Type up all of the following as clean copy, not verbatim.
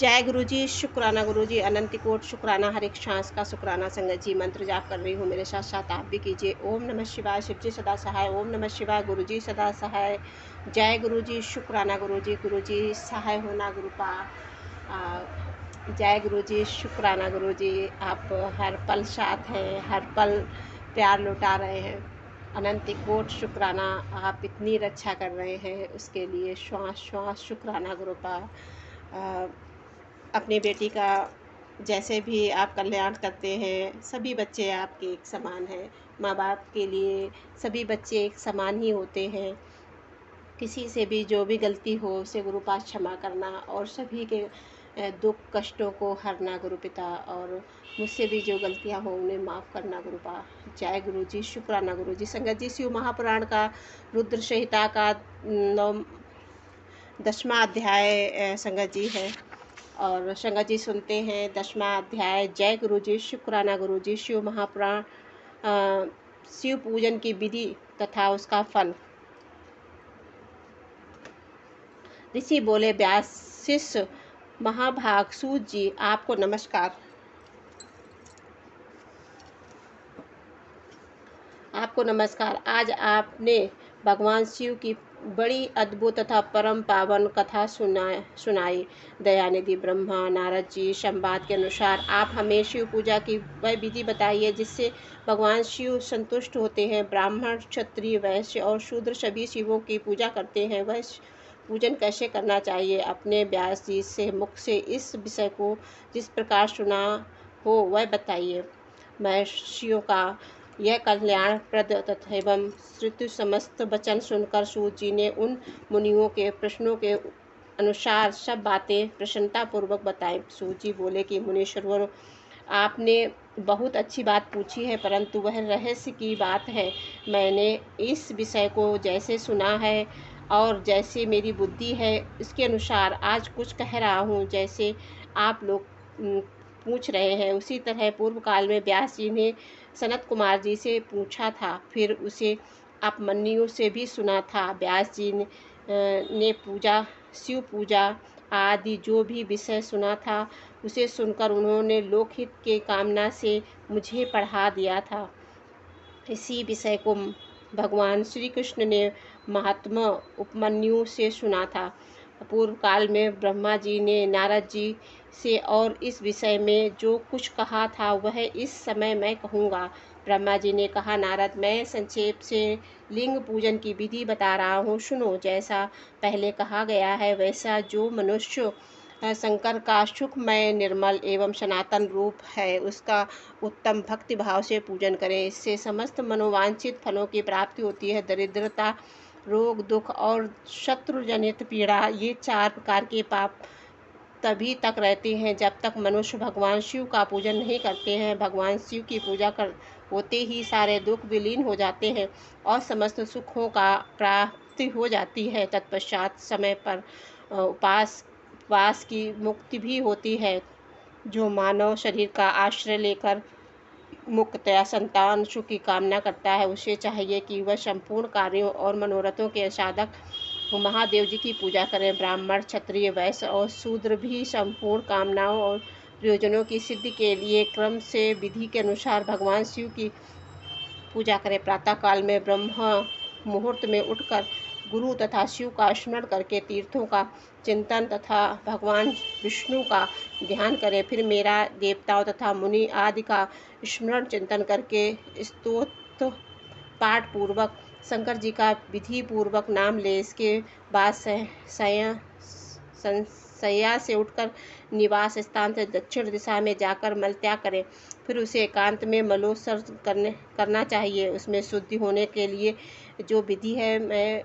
जय गुरु जी, शुक्राना गुरु जी, अनंत कोट शुक्राना, हर एक सांस का शुक्राना। संगत जी मंत्र जाप कर रही हूँ, मेरे साथ साथ आप भी कीजिए। ओम नमः शिवाय, शिव जी सदा सहाय। ओम नमः शिवाय, गुरु जी सदा सहाय। जय गुरु जी, शुक्राना गुरु जी सहाय होना गुरु का। जय गुरु जी, शुक्राना गुरु जी, आप हर पल साथ हैं, हर पल प्यार लौटा रहे हैं। अनंत कोट शुक्राना, आप इतनी रक्षा कर रहे हैं, उसके लिए श्वास श्वास शुक्राना गुरु का। अपनी बेटी का जैसे भी आप कल्याण करते हैं, सभी बच्चे आपके एक समान हैं। माँ बाप के लिए सभी बच्चे एक समान ही होते हैं। किसी से भी जो भी गलती हो उसे गुरु पास क्षमा करना, और सभी के दुख कष्टों को हरना गुरु पिता, और मुझसे भी जो गलतियां हो उन्हें माफ़ करना गुरु पा। जय गुरु जी, शुक्राना गुरु जी। संगत जी, शिव महापुराण का रुद्र संहिता का 10वां अध्याय संगत जी है, और संगत जी सुनते हैं 10वां अध्याय। जय गुरु जी, शुक्राना गुरु जी। शिव महापुराण, शिव पूजन की विधि तथा उसका फल। ऋषि बोले, व्यास शिष्य महाभाग सूत जी, आपको नमस्कार। आपको नमस्कार। आज आपने भगवान शिव की बड़ी अद्भुत तथा परम पावन कथा सुनाई। दयानिधि ब्रह्मा नारद जी संवाद के अनुसार आप हमें शिव पूजा की वह विधि बताइए जिससे भगवान शिव संतुष्ट होते हैं। ब्राह्मण, क्षत्रिय, वैश्य और शूद्र सभी शिवों की पूजा करते हैं, वह पूजन कैसे करना चाहिए? अपने व्यास जी से मुख से इस विषय को जिस प्रकार सुना हो वह बताइए। महर्षियों का यह कल्याणप्रद तथा एवं श्रुति समस्त वचन सुनकर सूत जी ने उन मुनियों के प्रश्नों के अनुसार सब बातें प्रसन्नतापूर्वक बताई। सूत जी बोले कि मुनीश्वर, आपने बहुत अच्छी बात पूछी है, परंतु वह रहस्य की बात है। मैंने इस विषय को जैसे सुना है और जैसे मेरी बुद्धि है इसके अनुसार आज कुछ कह रहा हूँ। जैसे आप लोग पूछ रहे हैं उसी तरह पूर्व काल में व्यास जी ने सनत कुमार जी से पूछा था, फिर उसे अपमन्यु से भी सुना था। व्यास जी ने पूजा, शिव पूजा आदि जो भी विषय सुना था उसे सुनकर उन्होंने लोकहित के कामना से मुझे पढ़ा दिया था। इसी विषय को भगवान श्री कृष्ण ने महात्मा उपमन्यु से सुना था। पूर्व काल में ब्रह्मा जी ने नारद जी से और इस विषय में जो कुछ कहा था वह इस समय मैं कहूँगा। ब्रह्मा जी ने कहा, नारद, मैं संक्षेप से लिंग पूजन की विधि बता रहा हूँ, सुनो। जैसा पहले कहा गया है वैसा जो मनुष्य शंकर का सुखमय निर्मल एवं सनातन रूप है उसका उत्तम भक्ति भाव से पूजन करें। इससे समस्त मनोवांछित फलों की प्राप्ति होती है। दरिद्रता, रोग, दुख और शत्रु जनित पीड़ा, ये 4 प्रकार के पाप तभी तक रहते हैं जब तक मनुष्य भगवान शिव का पूजन नहीं करते हैं। भगवान शिव की पूजा कर होते ही सारे दुख विलीन हो जाते हैं और समस्त सुखों का प्राप्ति हो जाती है। तत्पश्चात समय पर उपवास की मुक्ति भी होती है। जो मानव शरीर का आश्रय लेकर मुक्तया संतान सुख की कामना करता है उसे चाहिए कि वह संपूर्ण कार्यों और मनोरथों के साधक महादेव जी की पूजा करें। ब्राह्मण, क्षत्रिय, वैश्य और शूद्र भी संपूर्ण कामनाओं और प्रयोजनों की सिद्धि के लिए क्रम से विधि के अनुसार भगवान शिव की पूजा करें। प्रातःकाल में ब्रह्म मुहूर्त में उठकर गुरु तथा शिव का स्मरण करके तीर्थों का चिंतन तथा भगवान विष्णु का ध्यान करें। फिर मेरा, देवताओं तथा मुनि आदि का स्मरण चिंतन करके स्तोत्र पाठ पूर्वक शंकर जी का विधि पूर्वक नाम ले। इसके बाद शैया से उठकर निवास स्थान से दक्षिण दिशा में जाकर मल त्याग करें। फिर उसे एकांत में मलोत्सर्ग करना चाहिए। उसमें शुद्धि होने के लिए जो विधि है मैं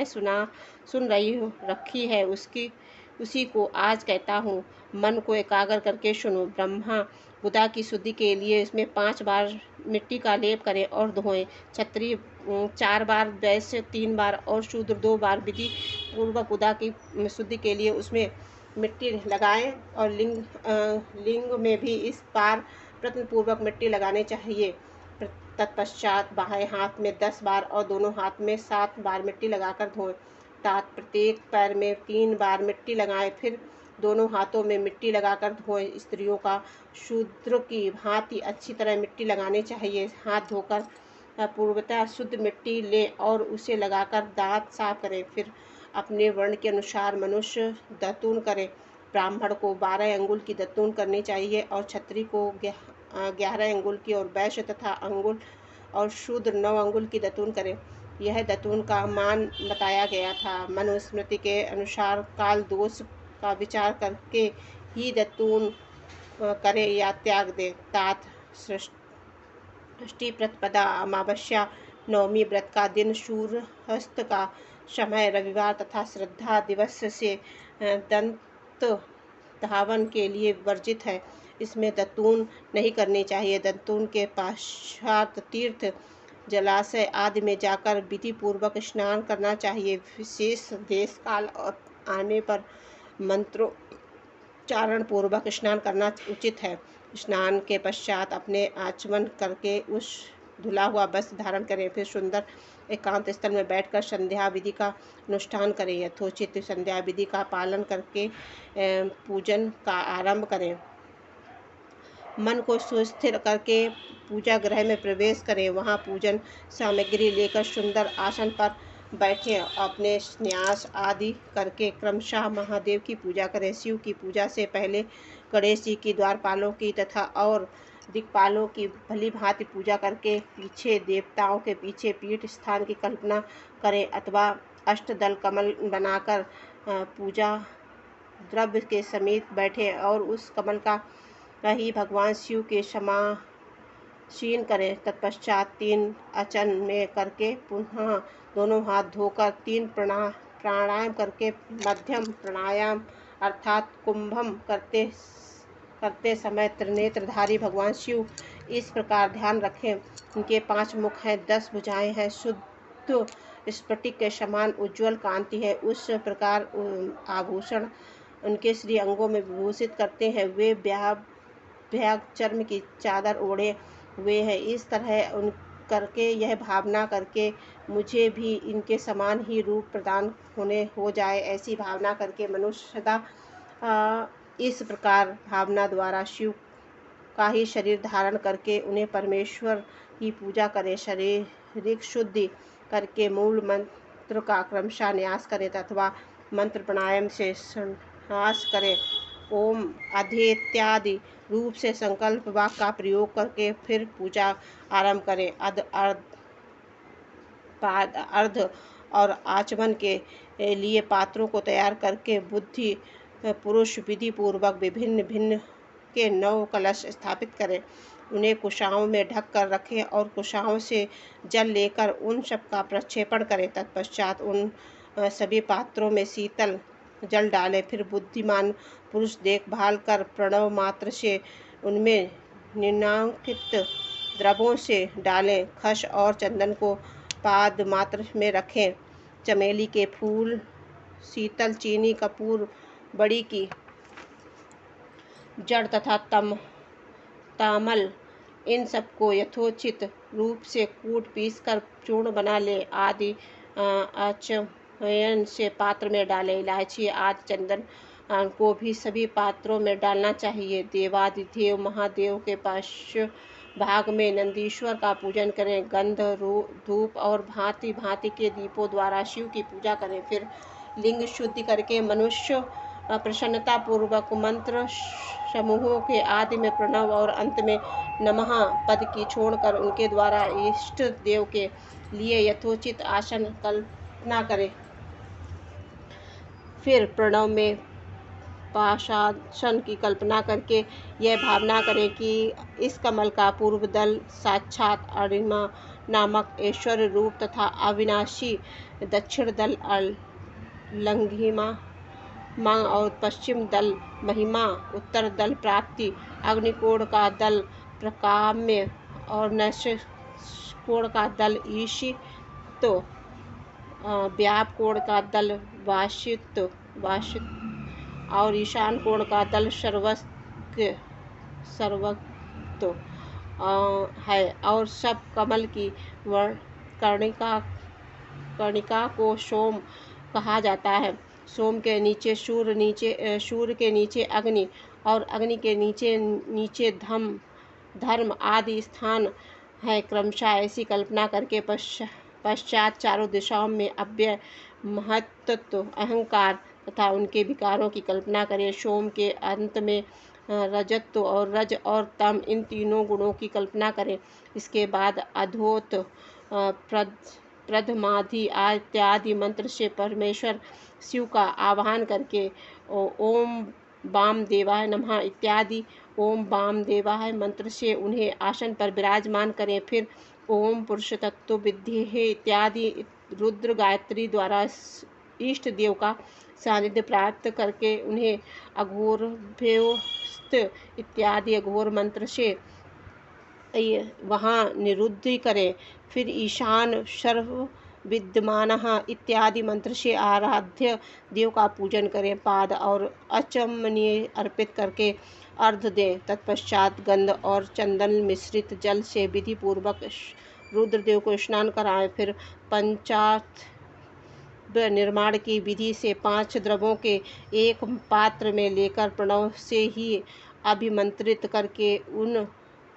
सुन रही हूँ रखी है उसी को आज कहता हूँ। मन को एकाग्र करके सुनो। ब्रह्मा बुधा की शुद्धि के लिए इसमें 5 बार मिट्टी का लेप करें और धोएं। क्षत्रिय 4 बार, वैश्य 3 बार और शूद्र 2 बार विधि पूर्वक बुधा की शुद्धि के लिए उसमें मिट्टी लगाएं, और लिंग में भी इस बार प्रयत्न पूर्वक मिट्टी लगानी चाहिए। तत्पश्चात बाएं हाथ में 10 बार और दोनों हाथ में 7 बार मिट्टी लगाकर धोएं। तात प्रत्येक पैर में 3 बार मिट्टी लगाएं, फिर दोनों हाथों में मिट्टी लगाकर धोएं। स्त्रियों का शूद्र की भांति अच्छी तरह मिट्टी लगानी चाहिए। हाथ धोकर पूर्वतः शुद्ध मिट्टी लें और उसे लगाकर दांत साफ करें। फिर अपने वर्ण के अनुसार मनुष्य दातून करें। ब्राह्मण को 12 अंगुल की दातून करनी चाहिए और क्षत्रिय को 11 अंगुल की, और वैश्य तथा अंगुल और शूद्र 9 अंगुल की दातून करें। यह दातून का मान बताया गया था। मनुस्मृति के अनुसार काल दोष का विचार करके ही दातून करे या त्याग दे। तात षष्ठी प्रतिपदा, अमावस्या, नवमी, व्रत का दिन, सूर्यास्त का समय, रविवार तथा श्राद्ध दिवस से दंत धावन के लिए वर्जित है। इसमें दातून नहीं करनी चाहिए। दातून के पश्चात तीर्थ, जलाशय आदि में जाकर विधि पूर्वक स्नान करना चाहिए। विशेष देश काल और आने पर मंत्रोच्चारण पूर्वक स्नान करना उचित है। स्नान के पश्चात अपने आचमन करके उस धुला हुआ वस्त्र धारण करें। फिर सुंदर एकांत स्थल में बैठकर संध्या विधि का अनुष्ठान करें। यथोचित संध्या विधि का पालन करके पूजन का आरंभ करें। मन को सुस्थिर करके पूजा गृह में प्रवेश करें। वहां पूजन सामग्री लेकर सुंदर आसन पर बैठें। अपने न्यास आदि करके क्रमशः महादेव की पूजा करें। शिव की पूजा से पहले गणेश जी की, द्वारपालों की तथा और दिक्पालों की भली भांति पूजा करके पीछे देवताओं के पीछे पीठ स्थान की कल्पना करें अथवा अष्टदल कमल बनाकर पूजा द्रव्य के समीप बैठे और उस कमल का ही भगवान शिव के समासीन करें। तत्पश्चात 3 अचन में करके पुनः दोनों हाथ धोकर 3 प्राणायाम करके मध्यम प्राणायाम अर्थात कुंभम करते समय त्रिनेत्रधारी भगवान शिव इस प्रकार ध्यान रखें। उनके 5 मुख हैं, 10 भुजाएं हैं, शुद्ध स्फटिक के समान उज्ज्वल कांति है। उस प्रकार आभूषण उनके श्री अंगों में विभूषित करते हैं। वे भ्याग चर्म की चादर ओढ़े हुए हैं। इस तरह उन करके यह भावना करके मुझे भी इनके समान ही रूप प्रदान हो जाए, ऐसी भावना करके मनुष्य सदा इस प्रकार भावना द्वारा शिव का ही शरीर धारण करके उन्हें परमेश्वर की पूजा करे। शारीरिक शुद्धि करके मूल मंत्र का क्रमशः न्यास करें अथवा मंत्र प्राणायाम से संन्यास करें। ओम अधे इत्यादि रूप से संकल्प वाक्य का प्रयोग करके फिर पूजा आरंभ करें। अर्ध और आचमन के लिए पात्रों को तैयार करके बुद्धि पुरुष विधि पूर्वक विभिन्न के 9 कलश स्थापित करें। उन्हें कुशाओं में ढक कर रखें और कुशाओं से जल लेकर उन सब का प्रक्षेपण करें। तत्पश्चात उन सभी पात्रों में शीतल जल डालें। फिर बुद्धिमान पुरुष देखभाल कर प्रणव मात्र से उनमें निम्नांकित द्रव्यों से डालें। खस और चंदन को पाद मात्र में रखें। चमेली के फूल, शीतल चीनी, कपूर, बड़ी की जड़ तथा तामल, इन सबको यथोचित रूप से कूट पीस कर चूर्ण बना ले। आदि आचमन से पात्र में डालें। इलायची आदि चंदन को भी सभी पात्रों में डालना चाहिए। देवादिदेव महादेव के पार्श्व भाग में नंदीश्वर का पूजन करें। गंध, धूप और भांति भांति के दीपों द्वारा शिव की पूजा करें। फिर लिंग शुद्धि करके मनुष्य प्रसन्नता पूर्वक मंत्र समूहों के आदि में प्रणव और अंत में नमः पद की छोड़कर उनके द्वारा इष्ट देव के लिए यथोचित आसन कल्पना करें। फिर प्रणव में पाशासन की कल्पना करके यह भावना करें कि इस कमल का पूर्व दल साक्षात अणिमा नामक ऐश्वर्य रूप तथा अविनाशी, दक्षिण दल लंघिमा मांग और पश्चिम दल महिमा, उत्तर दल प्राप्ति, अग्निकोण का दल प्रकाम्य और नैश कोण का दल ईशित्व, व्याप कोण का दल वाशित्व और ईशान कोण का दल सर्वत्व है। और सब कमल की कर्णिका को सोम कहा जाता है। सोम के नीचे सूर्य के नीचे अग्नि और अग्नि के नीचे नीचे धर्म आदि स्थान है। क्रमशः ऐसी कल्पना करके पश्चात चारों दिशाओं में अव्यय महत्त्व अहंकार तथा उनके विकारों की कल्पना करें। सोम के अंत में रजत्व और रज और तम इन तीनों गुणों की कल्पना करें। इसके बाद अधोत प्रधमाधि इत्यादि मंत्र से परमेश्वर शिव का आवाहन करके ओम वाम देवाय नमः इत्यादि ओम वाम देवाय मंत्र से उन्हें आसन पर विराजमान करें। फिर ओम पुरुष तत्व विद्ये इत्यादि रुद्र गायत्री द्वारा इष्ट देव का सानिध्य प्राप्त करके उन्हें अघोरभ्योस्त इत्यादि अघोर मंत्र से वहाँ निरुद्ध करें। फिर ईशान सर्व विद्यमानः इत्यादि मंत्र से आराध्य देव का पूजन करें। पाद और अचमनीय अर्पित करके अर्घ दें। तत्पश्चात गंध और चंदन मिश्रित जल से विधि पूर्वक रुद्रदेव को स्नान कराएं। फिर पंचात् निर्माण की विधि से 5 द्रव्यों के एक पात्र में लेकर प्रणव से ही अभिमंत्रित करके उन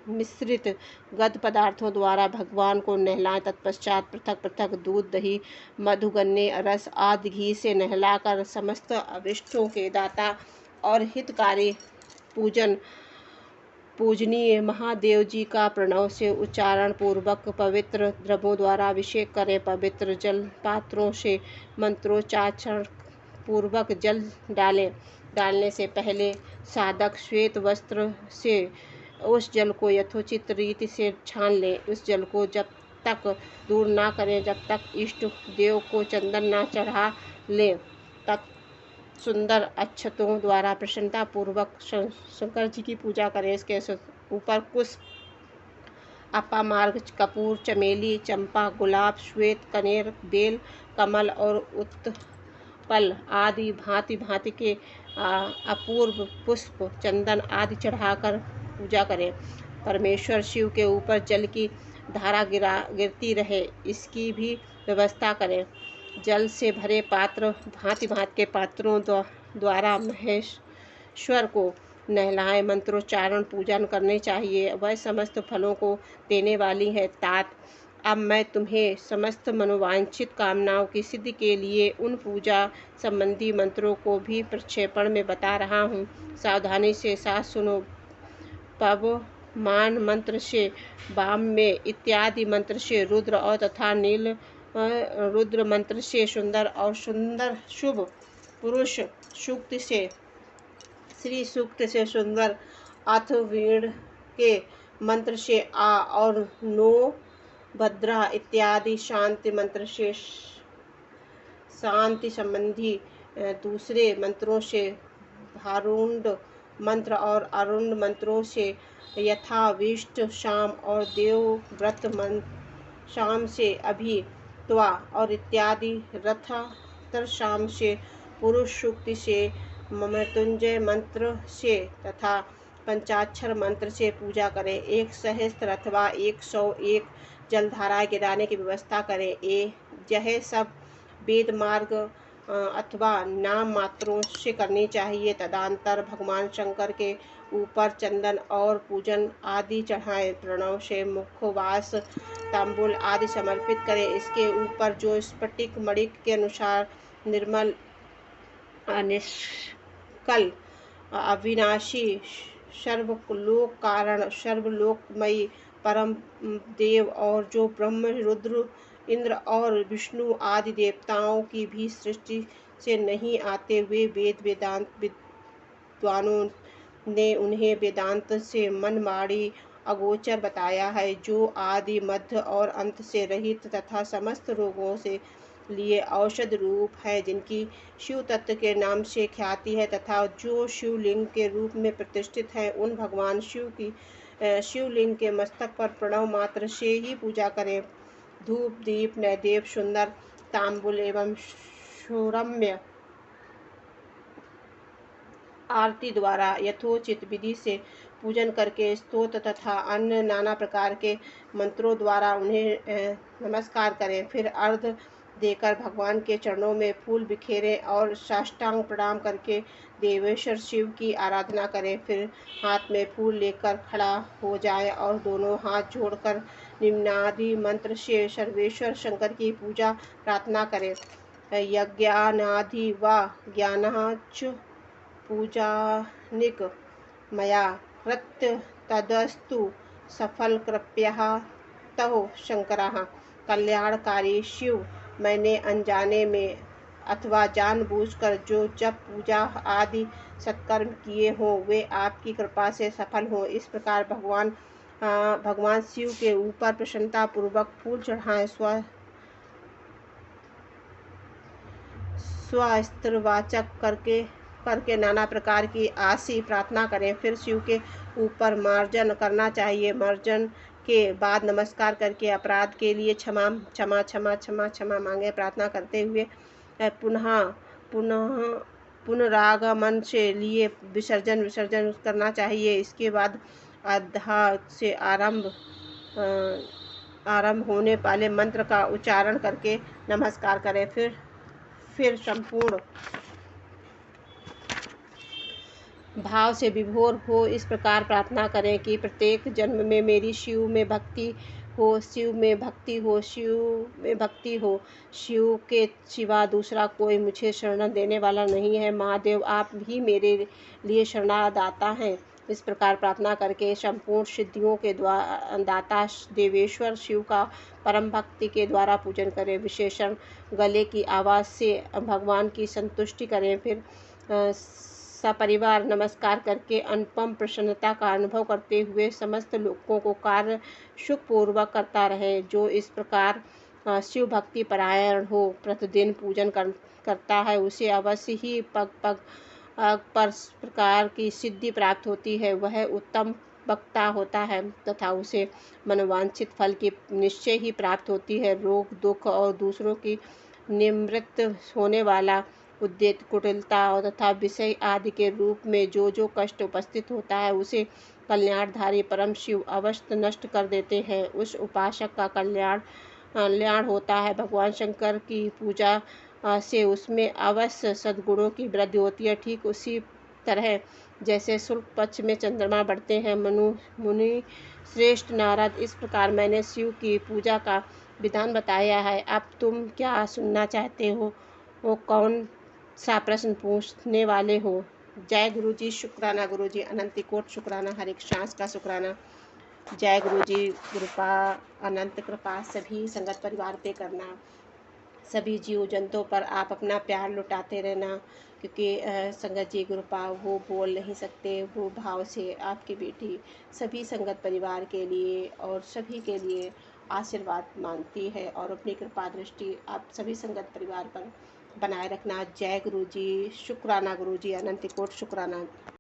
मिश्रित गद पदार्थों द्वारा भगवान को नहलाएं। तत्पश्चात पृथक पृथक दूध दही मधु गन्ने रस आदि घी से नहलाकर समस्त अभिष्टों के दाता और हितकारी पूजनीय महादेव जी का प्रणव से उच्चारण पूर्वक पवित्र द्रव्यों द्वारा अभिषेक करें। पवित्र जल पात्रों से मंत्रोच्चारण पूर्वक जल डालने से पहले साधक श्वेत वस्त्र से उस जल को यथोचित रीति से छान लें। उस जल को जब तक दूर ना करें जब तक इष्ट देव को चंदन ना चढ़ा लें। तक सुंदर अक्षतों द्वारा प्रसन्नता पूर्वक शंकर जी की पूजा करें। इसके ऊपर कुश अपामार्ग कपूर चमेली चंपा गुलाब श्वेत कनेर बेल कमल और उत्पल आदि भांति भांति के अपूर्व पुष्प चंदन आदि चढ़ाकर पूजा करें। परमेश्वर शिव के ऊपर जल की धारा गिरती रहे इसकी भी व्यवस्था करें। जल से भरे पात्र भांति भांति के पात्रों द्वारा महेश्वर को नहलाएं। मंत्रोच्चारण पूजन करने चाहिए। वह समस्त फलों को देने वाली है। तात अब मैं तुम्हें समस्त मनोवांछित कामनाओं की सिद्धि के लिए उन पूजा संबंधी मंत्रों को भी प्रक्षेपण में बता रहा हूँ। सावधानी से साथ सुनो। पवमान मंत्र से वाम में इत्यादि मंत्र से रुद्र और तथा नील रुद्र मंत्र से सुंदर और सुंदर शुभ पुरुष सूक्त से श्री सूक्त से सुंदर अथ वीण के मंत्र से आ और नो भद्रा इत्यादि शांति मंत्र से शांति संबंधी दूसरे मंत्रों से भारुंड मंत्र और अरुण मंत्रों से यथाविष्ट शाम और देवव्रत शाम से अभित्वा और इत्यादि रथातर शाम से पुरुष सूक्ति से मृत्युंजय मंत्र से तथा पंचाक्षर मंत्र से पूजा करें। 1 सहस्त्र अथवा 101 जलधाराएं गिराने की व्यवस्था करें। यह सब वेद मार्ग अथवा नाम मात्रों से करनी चाहिए। तदंतर भगवान शंकर के ऊपर चंदन और पूजन आदि चढ़ाएं। प्रणव से मुखवास तांबूल आदि समर्पित करें। इसके ऊपर जो स्फटिक मणिक के अनुसार निर्मल निष्कल अविनाशी सर्वलोक कारण सर्वलोकमयी परम देव और जो ब्रह्म रुद्र इंद्र और विष्णु आदि देवताओं की भी सृष्टि से नहीं आते वे वेदांत विद्वानों ने उन्हें वेदांत से मनमाड़ी अगोचर बताया है, जो आदि मध्य और अंत से रहित तथा समस्त रोगों से लिए औषध रूप है, जिनकी शिव तत्व के नाम से ख्याति है तथा जो शिवलिंग के रूप में प्रतिष्ठित है। उन भगवान शिव की शिवलिंग के मस्तक पर प्रणव मात्र से ही पूजा करें। धूप दीप नैवेद्य सुंदर तांबूल एवं सौरम्य आरती द्वारा यथोचित विधि से पूजन करके स्तोत्र तथा अन्य नाना प्रकार के मंत्रों द्वारा उन्हें नमस्कार करें। फिर अर्घ देकर भगवान के चरणों में फूल बिखेरें और साष्टांग प्रणाम करके देवेश्वर शिव की आराधना करें। फिर हाथ में फूल लेकर खड़ा हो जाए और दोनों हाथ जोड़कर निम्नादि मंत्र से सर्वेश्वर शंकर की पूजा प्रार्थना करें। यज्ञानादि व ज्ञानाच पूजानिक मया कृत्य तदस्तु सफलकृप्यः तव शंकरः। कल्याणकारी शिव, मैंने अनजाने में अथवा जानबूझकर जो जप पूजा आदि सत्कर्म किए हों वे आपकी कृपा से सफल हों। इस प्रकार भगवान शिव के ऊपर प्रसन्नता पूर्वक फूल चढ़ाएं। स्वस्त्रवाचक करके नाना प्रकार की आशी प्रार्थना करें। फिर शिव के ऊपर मार्जन करना चाहिए। मार्जन के बाद नमस्कार करके अपराध के लिए क्षमा क्षमा क्षमा क्षमा क्षमा मांगे। प्रार्थना करते हुए पुनः पुनः पुनरागमन से लिए विसर्जन करना चाहिए। इसके बाद अधा से आरंभ होने वाले मंत्र का उच्चारण करके नमस्कार करें। फिर संपूर्ण भाव से विभोर हो इस प्रकार प्रार्थना करें कि प्रत्येक जन्म में मेरी शिव में भक्ति हो, शिव में भक्ति हो, शिव में भक्ति हो। शिव के सिवा दूसरा कोई मुझे शरण देने वाला नहीं है। महादेव आप ही मेरे लिए शरणादाता हैं। इस प्रकार प्रार्थना करके संपूर्ण सिद्धियों के दाता देवेश्वर शिव का परम भक्ति के द्वारा पूजन करें। विशेषण गले की आवाज़ से भगवान की संतुष्टि करें। फिर सपरिवार नमस्कार करके अनुपम प्रसन्नता का अनुभव करते हुए समस्त लोगों को कार्य सुखपूर्वक करता रहे। जो इस प्रकार शिव भक्ति परायण हो, प्रतिदिन पूजन करता है, उसे अवश्य ही पग पग पर प्रकार की सिद्धि प्राप्त होती है। वह उत्तम वक्ता होता है तथा उसे मनोवांछित फल की निश्चय ही प्राप्त होती है। रोग दुख और दूसरों की निवृत्त होने वाला उद्यत कुटिलता और तथा विषय आदि के रूप में जो कष्ट उपस्थित होता है उसे कल्याणधारी परम शिव अवश्य नष्ट कर देते हैं। उस उपासक का कल्याण होता है। भगवान शंकर की पूजा से उसमें अवश्य सद्गुणों की वृद्धि होती है। ठीक उसी तरह जैसे शुक्ल पक्ष में चंद्रमा बढ़ते हैं। मुनि श्रेष्ठ नारद, इस प्रकार मैंने शिव की पूजा का विधान बताया है। अब तुम क्या सुनना चाहते हो? वो कौन सा प्रश्न पूछने वाले हो? जय गुरु जी, शुक्राना गुरु जी, अनंत कोट शुक्राना, हर एक सांस का शुक्राना। जय गुरु जी, कृपा अनंत कृपा सभी संगत परिवार पे करना। सभी जीव जंतुओं पर आप अपना प्यार लुटाते रहना, क्योंकि संगत जी कृपा वो बोल नहीं सकते, वो भाव से आपकी बेटी सभी संगत परिवार के लिए और सभी के लिए आशीर्वाद मांगती है और अपनी कृपा दृष्टि आप सभी संगत परिवार पर बनाए रखना। जय गुरु जी, शुक्राना गुरु जी, अनंत कोट शुक्राना।